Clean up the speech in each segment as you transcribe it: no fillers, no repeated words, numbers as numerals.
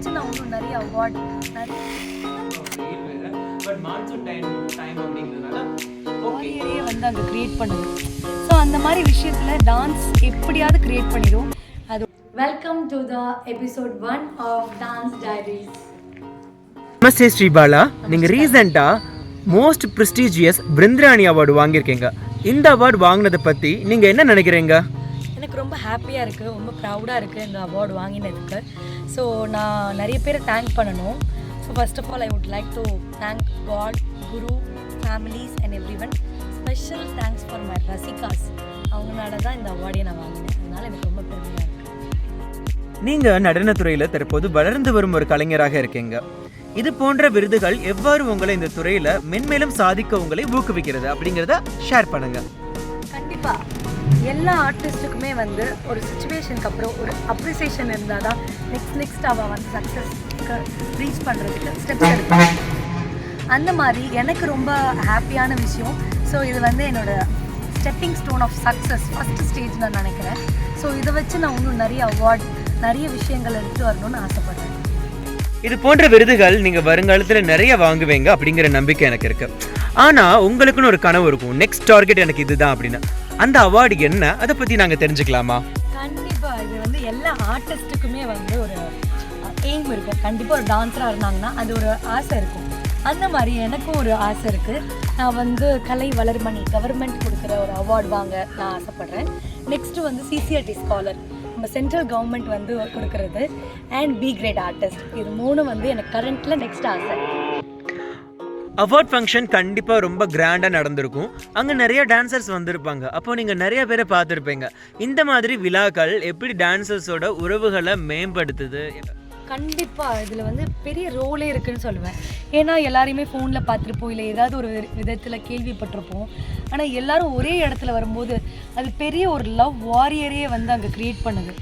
வச்சு நான் இன்னும் நிறைய அவார்ட் பட் மான்சூன் டைம் அப்படிங்கிறதுனால ஓகே வந்து அங்கே க்ரியேட் பண்ணுது. ஸோ அந்த மாதிரி விஷயத்தில் டான்ஸ் எப்படியாவது க்ரியேட் பண்ணிடும். அது welcome to the episode 1 of dance diaries. நமஸ்தே ஸ்ரீ பாலா, நீங்கள் ரீசெண்டாக மோஸ்ட் ப்ரெஸ்டீஜியஸ் விருந்திராணி அவார்டு வாங்கியிருக்கீங்க. இந்த அவார்டு வாங்கினதை பற்றி நீங்கள் என்ன நினைக்கிறீங்க? எனக்கு ரொம்ப ஹாப்பியாக இருக்குது, ரொம்ப ப்ரௌடாக இருக்குது இந்த அவார்டு வாங்கினதுக்கு. ஸோ நான் நிறைய பேரை தேங்க் பண்ணணும். So first of all I would like to thank God, guru, families and every one. Special thanks for my rasikas. அவங்களால தான் இந்த அவார்டை நான் வாங்கினேன். அதனால் எனக்கு ரொம்ப பெருமையாக இருக்குது. நீங்கள் நடனத்துறையில் தற்போது வளர்ந்து வரும் ஒரு கலைஞராக இருக்கீங்க. இது போன்ற விருதுகள் எவ்வாறு உங்களை இந்த துறையில் மென்மேலும் சாதிக்க உங்களை ஊக்குவிக்கிறது அப்படிங்கிறத ஷேர் பண்ணுங்கள். கண்டிப்பாக எல்லா ஆர்டிஸ்ட்டுக்குமே வந்து ஒரு சுச்சுவேஷனுக்கு அப்புறம் ஒரு அப்ரிசியேஷன் இருந்தால் தான் நெக்ஸ்ட் அவள் வந்து சக்ஸஸ்க்கு ரீச் பண்ணுறதுக்கு ஸ்டெப்ஸ் எடுப்பாங்க. அந்த மாதிரி எனக்கு ரொம்ப ஹாப்பியான விஷயம். ஸோ இது வந்து என்னோடய stepping stone of success first stage நான் நினைக்கிறேன். ஸோ இதை வச்சு நான் இன்னும் நிறைய அவார்ட், நிறைய விஷயங்கள் எடுத்துகிட்டு வரணும்னு ஆசைப்பட்றேன். இது போன்ற விருதுகள் நீங்கள் வருங்காலத்தில் நிறைய வாங்குவீங்க அப்படிங்கிற நம்பிக்கை எனக்கு இருக்குது. ஆனால் உங்களுக்குன்னு ஒரு கனவு இருக்கும், நெக்ஸ்ட் டார்கெட் எனக்கு இதுதான் அப்படின்னு. அந்த அவார்டு என்ன, அதை பற்றி நாங்கள் தெரிஞ்சுக்கலாமா? கண்டிப்பாக இது வந்து எல்லா ஆர்டிஸ்ட்டுக்குமே வந்து ஒரு எய்ம் இருக்கும். கண்டிப்பாக ஒரு டான்ஸராக இருந்தாங்கன்னா அது ஒரு ஆசை இருக்கும். அந்த மாதிரி எனக்கும் ஒரு ஆசை இருக்குது. நான் வந்து கலை வளர்மணி கவர்மெண்ட் கொடுக்குற ஒரு அவார்டு வாங்க நான் ஆசைப்பட்றேன். நெக்ஸ்ட்டு வந்து சிசிஆர்டி ஸ்காலர் நம்ம சென்ட்ரல் கவர்மெண்ட் வந்து கொடுக்கறது, அண்ட் பி கிரேட் ஆர்டிஸ்ட். இது 3 வந்து எனக்கு கரண்ட்டில் நெக்ஸ்ட் ஆசை. அவார்ட் ஃபங்க்ஷன் கண்டிப்பாக ரொம்ப கிராண்டாக நடந்திருக்கும். அங்கே நிறைய டான்சர்ஸ் வந்திருப்பாங்க. அப்போ நீங்கள் நிறைய பேரை பார்த்துருப்பீங்க. இந்த மாதிரி விழாக்கள் எப்படி டான்சர்ஸோட உறவுகளை மேம்படுத்துது? கண்டிப்பாக இதில் வந்து பெரிய ரோலே இருக்குதுன்னு சொல்லுவேன். ஏன்னா எல்லாரையுமே ஃபோனில் பார்த்துருப்போம், இல்லை ஏதாவது ஒரு விதத்தில் கேள்விப்பட்டிருப்போம். ஆனால் எல்லோரும் ஒரே இடத்துல வரும்போது அது பெரிய ஒரு லவ் வாரியரே வந்து அங்கே க்ரியேட் பண்ணுது.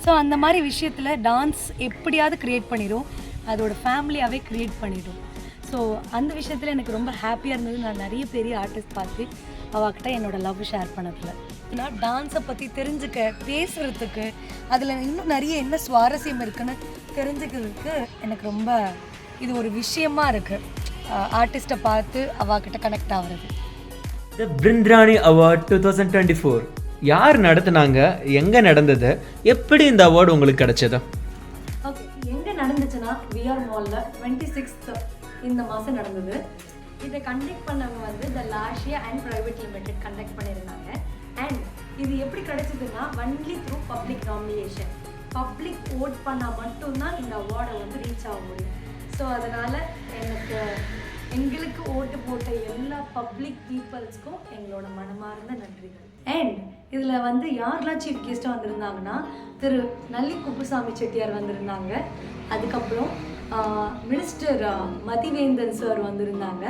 ஸோ அந்த மாதிரி விஷயத்தில் டான்ஸ் எப்படியாவது க்ரியேட் பண்ணிடும், அதோட ஃபேமிலியாகவே க்ரியேட் பண்ணிடும். ஸோ அந்த விஷயத்தில் எனக்கு ரொம்ப ஹாப்பியாக இருந்தது. நான் நிறைய பெரிய ஆர்டிஸ்ட் பார்த்து அவகிட்ட என்னோடய லவ் ஷேர் பண்ணதில். ஏன்னா டான்ஸை பற்றி தெரிஞ்சுக்க, பேசுகிறதுக்கு, அதில் இன்னும் நிறைய என்ன சுவாரஸ்யம் இருக்குன்னு தெரிஞ்சுக்கிறதுக்கு எனக்கு ரொம்ப இது ஒரு விஷயமா இருக்குது. ஆர்டிஸ்ட்டை பார்த்து அவகிட்ட கனெக்ட் ஆகிறது. தி விருந்திராணி அவார்ட் 2024 யார் நடத்துனாங்க, எங்கே நடந்தது, எப்படி இந்த அவார்டு உங்களுக்கு கிடைச்சது? ஓகே, எங்கே நடந்துச்சுன்னா விஆர் மாலில் 26th இந்த மாதம் நடந்தது. இதை கண்டக்ட் பண்ணவங்க வந்து த லாஷியா அண்ட் ப்ரைவேட் லிமிடெட் கண்டக்ட் பண்ணியிருந்தாங்க. அண்ட் இது எப்படி கிடைச்சதுன்னா only through public nomination. Public vote பண்ணால் மட்டும்தான் இந்த அவார்டை வந்து ரீச் ஆக முடியும். ஸோ அதனால் எங்களுக்கு ஓட்டு போட்ட எல்லா பப்ளிக் பீப்புள்ஸ்க்கும் எங்களோட மனமார்ந்த நன்றிகள். அண்ட் இதில் வந்து யாரெல்லாம் சீஃப் கெஸ்ட்டாக வந்திருந்தாங்கன்னா திரு நல்லி குப்புசாமி செட்டியார் வந்திருந்தாங்க. அதுக்கப்புறம் மினிஸ்டர் மதிவேந்தன் சார் வந்திருந்தாங்க.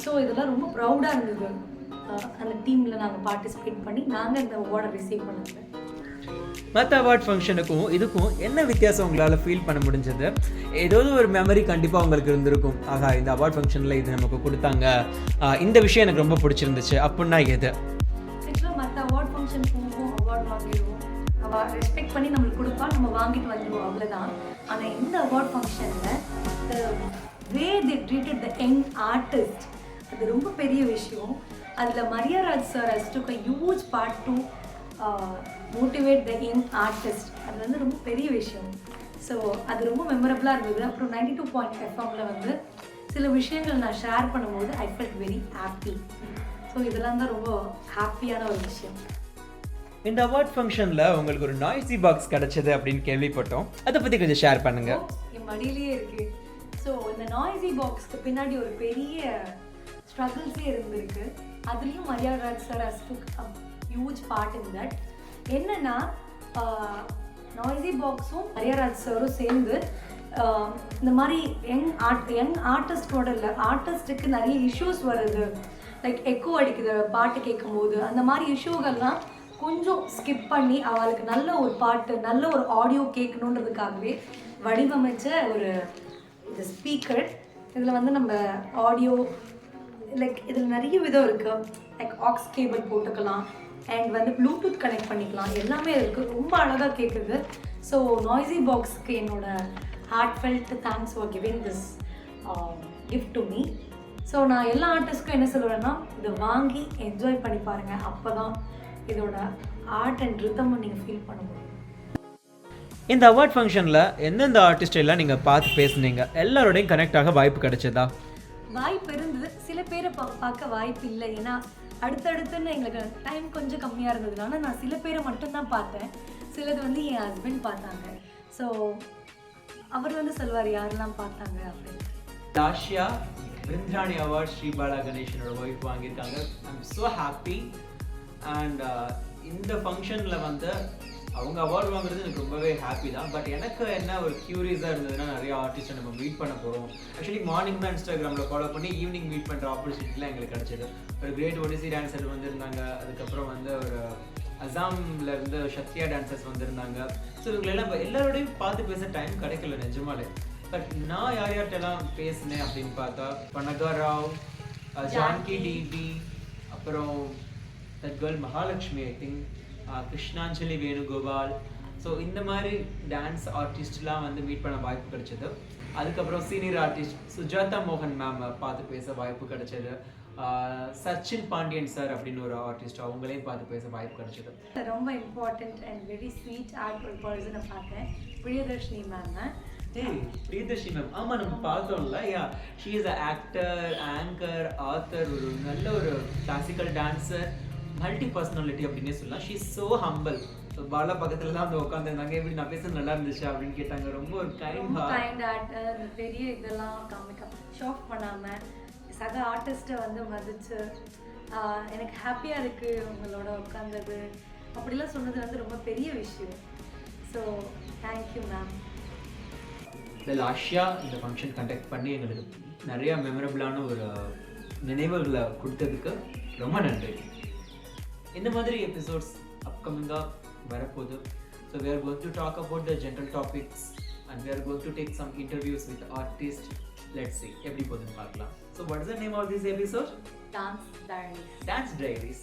ஸோ இதெல்லாம் ரொம்ப ப்ரௌடாக இருந்தது. அந்த டீமில் நாங்கள் பார்ட்டிசிபேட் பண்ணி நாங்கள் இந்த அவார்டை ரிசீவ் பண்ணது. மற்ற அவார்ட் ஃபங்க்ஷனுக்கும் இதுக்கும் என்ன வித்தியாசம் உங்களால் ஃபீல் பண்ண முடிஞ்சது? ஏதாவது ஒரு மெமரி கண்டிப்பாக உங்களுக்கு இருந்திருக்கும். ஆகா, இந்த அவார்ட் ஃபங்க்ஷனில் இது நமக்கு கொடுத்தாங்க, இந்த விஷயம் எனக்கு ரொம்ப பிடிச்சிருந்துச்சு அப்படின்னா எது? ஆக்சுவலாக மற்ற அவார்ட் ஃபங்க்ஷன் போவோம், அவார்ட் வாங்கிடுவோம், அவள் ரெஸ்பெக்ட் பண்ணி நம்மளுக்கு கொடுப்பா, நம்ம வாங்கிட்டு வந்துடுவோம், அவ்வளோதான். ஆனால் இந்த அவார்ட் ஃபங்க்ஷனில் way they treated the young artist, அது ரொம்ப பெரிய விஷயம். அதில் Mariaraj sir has took a huge part to motivate the young artist. அது வந்து ரொம்ப பெரிய விஷயம். ஸோ அது ரொம்ப மெமரபுளாக இருந்தது. அப்புறம் 92.5 வந்து சில விஷயங்கள் நான் ஷேர் பண்ணும்போது I felt very happy. So இதெல்லாம் தான் ரொம்ப ஹாப்பியான ஒரு விஷயம். இந்த அவார்ட் ஃபங்க்ஷனில் உங்களுக்கு ஒரு நாய்ஸி பாக்ஸ் கிடச்சது அப்படின்னு கேள்விப்பட்டோம். அதை பற்றி கொஞ்சம் ஷேர் பண்ணுங்கள். என் மடியிலேயே இருக்குது. ஸோ இந்த நாய்ஸி பாக்ஸ்க்கு பின்னாடி ஒரு பெரிய ஸ்ட்ரகிள்ஸே இருந்திருக்கு. அதுலேயும் Mariaraj sir has took a huge part in that. என்னன்னா நாய்ஸி பாக்ஸும் மரியாராஜ் சாரும் சேர்ந்து இந்த மாதிரி யங் ஆர்டிஸ்டோட இல்லை, ஆர்டிஸ்ட்டுக்கு நிறைய இஷ்யூஸ் வருது, லைக் எக்கோ அடிக்குது பாட்டு கேட்கும்போது. அந்த மாதிரி இஷ்யூகள்லாம் கொஞ்சம் ஸ்கிப் பண்ணி அவளுக்கு நல்ல ஒரு பாட்டு, நல்ல ஒரு ஆடியோ கேட்கணுன்றதுக்காகவே வடிவமைச்ச ஒரு இது ஸ்பீக்கர். இதில் வந்து நம்ம ஆடியோ லைக் இதில் நிறைய விதம் இருக்குது. லைக் ஆக்ஸ் கேபிள் போட்டுக்கலாம், அண்ட் வந்து ப்ளூடூத் கனெக்ட் பண்ணிக்கலாம், எல்லாமே இருக்குது. ரொம்ப அழகாக கேட்குது. ஸோ நாய்ஸி பாக்ஸுக்கு என்னோட heartfelt thanks for giving this gift to me. So நான் எல்லா ஆர்டிஸ்ட்க்கும் என்ன சொல்லுவேன்னா, இதை வாங்கி என்ஜாய் பண்ணி பாருங்கள். அப்போ தான் இதோட ஆர்ட் அண்ட் ரிதம் நீங்கள் ஃபீல் பண்ண முடியும். இந்த அவார்ட் ஃபங்க்ஷனில் எந்தெந்த ஆர்டிஸ்ட் எல்லாம் நீங்கள் பார்த்து பேசுனீங்க? எல்லாரோடையும் கனெக்ட் ஆக வாய்ப்பு கிடைச்சதா? வாய்ப்பு இருந்தது. சில பேரை பார்க்க வாய்ப்பு இல்லை. ஏன்னா அடுத்தடுத்துன்னு எங்களுக்கு டைம் கொஞ்சம் கம்மியாக இருந்ததுனால நான் சில பேரை மட்டும்தான் பார்த்தேன். சிலது வந்து என் ஹஸ்பண்ட் பார்த்தாங்க. ஸோ அவர் வந்து சொல்வார் யாரெல்லாம் பார்த்தாங்க அப்படின்னு. Lasya Vrindrani award Sri Bala Ganesh and wife வாங்கியிருக்காங்க. I'm so happy. And இந்த ஃபங்க்ஷனில் வந்து அவங்க அவார்டு வாங்குறது எனக்கு ரொம்பவே ஹாப்பி தான். பட் எனக்கு என்ன ஒரு க்யூரியஸாக இருந்ததுன்னா, நிறைய ஆர்டிஸ்ட்டை நம்ம மீட் பண்ண போகிறோம். ஆக்சுவலி மார்னிங் தான் இன்ஸ்டாகிராமில் ஃபாலோ பண்ணி ஈவினிங் மீட் பண்ணுற ஆப்பர்ச்சுனிட்டிலாம் எங்களுக்கு கிடச்சிது. ஒரு கிரேட் ஒடிசி டான்ஸர் வந்திருந்தாங்க. அதுக்கப்புறம் வந்து ஒரு அசாமில் இருந்து சத்யா டான்சர்ஸ் வந்திருந்தாங்க. ஸோ இவங்களெல்லாம் எல்லாரோடையும் பார்த்து பேச டைம் கிடைக்கல நிஜமாலே. பட் நான் யார்கிட்டலாம் பேசினேன் அப்படின்னு பார்த்தா, பனகாராவ், ஜான்கி டிடி, அப்புறம் that girl Mahalakshmi, I think Krishnanjali Venugopal. So இந்த மாதிரி டான்ஸ் ஆர்டிஸ்ட்லாம் வந்து மீட் பண்ண வாய்ப்பு கிடைச்சது. அதுக்கப்புறம் சீனியர் ஆர்டிஸ்ட் சுஜாதா மோகன் மேம் பார்த்து பேச வாய்ப்பு கிடைச்சது. சச்சின் பாண்டியன் சார் அப்படின்னு ஒரு ஆர்டிஸ்ட், அவங்களையும் பார்த்து பேச வாய்ப்பு கிடைச்சது. ரொம்ப important and very sweet art ஒரு பர்சனை பார்த்தேன், பிரியதர்ஷினி மேம். பிரியதர்ஷினி மேம், ஆமாம் நம்ம பார்த்தோம்ல. Yeah, she is a actor, anchor, author, ஒரு நல்ல ஒரு கிளாசிக்கல் டான்சர், மல்டி பர்சனாலிட்டி அப்படின்னே சொல்லலாம். She is so humble. So Bala பக்கத்தில் தான் வந்து உட்காந்துருந்தாங்க. எப்படி நான் பேச நல்லா இருந்துச்சு அப்படின்னு கேட்டாங்க. ரொம்ப ஒரு கைண்ட் ஆக்டர், பெரிய இதெல்லாம் காமிக்க ஷாக் பண்ணாமல் சக ஆர்டிஸ்ட்டை வந்து மதிச்சு எனக்கு ஹாப்பியாக இருக்குது உங்களோட உட்காந்தது அப்படிலாம் சொன்னது வந்து ரொம்ப பெரிய விஷயம். So thank you ma'am. லாஷியா இந்த ஃபங்க்ஷன் கண்டக்ட் பண்ணி எங்களுக்கு நிறையா மெமரபிளான ஒரு நினைவுகளை கொடுத்ததுக்கு ரொம்ப நன்றி. இந்த மாதிரி எபிசோட்ஸ் அப்கமிங்காக வரப்போகுது. So we are going to talk about the general topics and we are going to take some interviews with artists. Let's see எப்படி போகுதுன்னு பார்க்கலாம். So what is the name of this episode? Dance Diaries.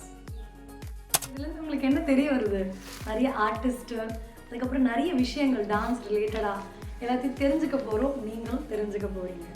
இதுலேருந்து உங்களுக்கு என்ன தெரிய வருது? நிறைய artist, அதுக்கப்புறம் நிறைய விஷயங்கள் டான்ஸ் ரிலேட்டடாக எல்லாத்தையும் தெரிஞ்சுக்க போகிறோம். நீங்களும் தெரிஞ்சுக்க போகிறீங்க.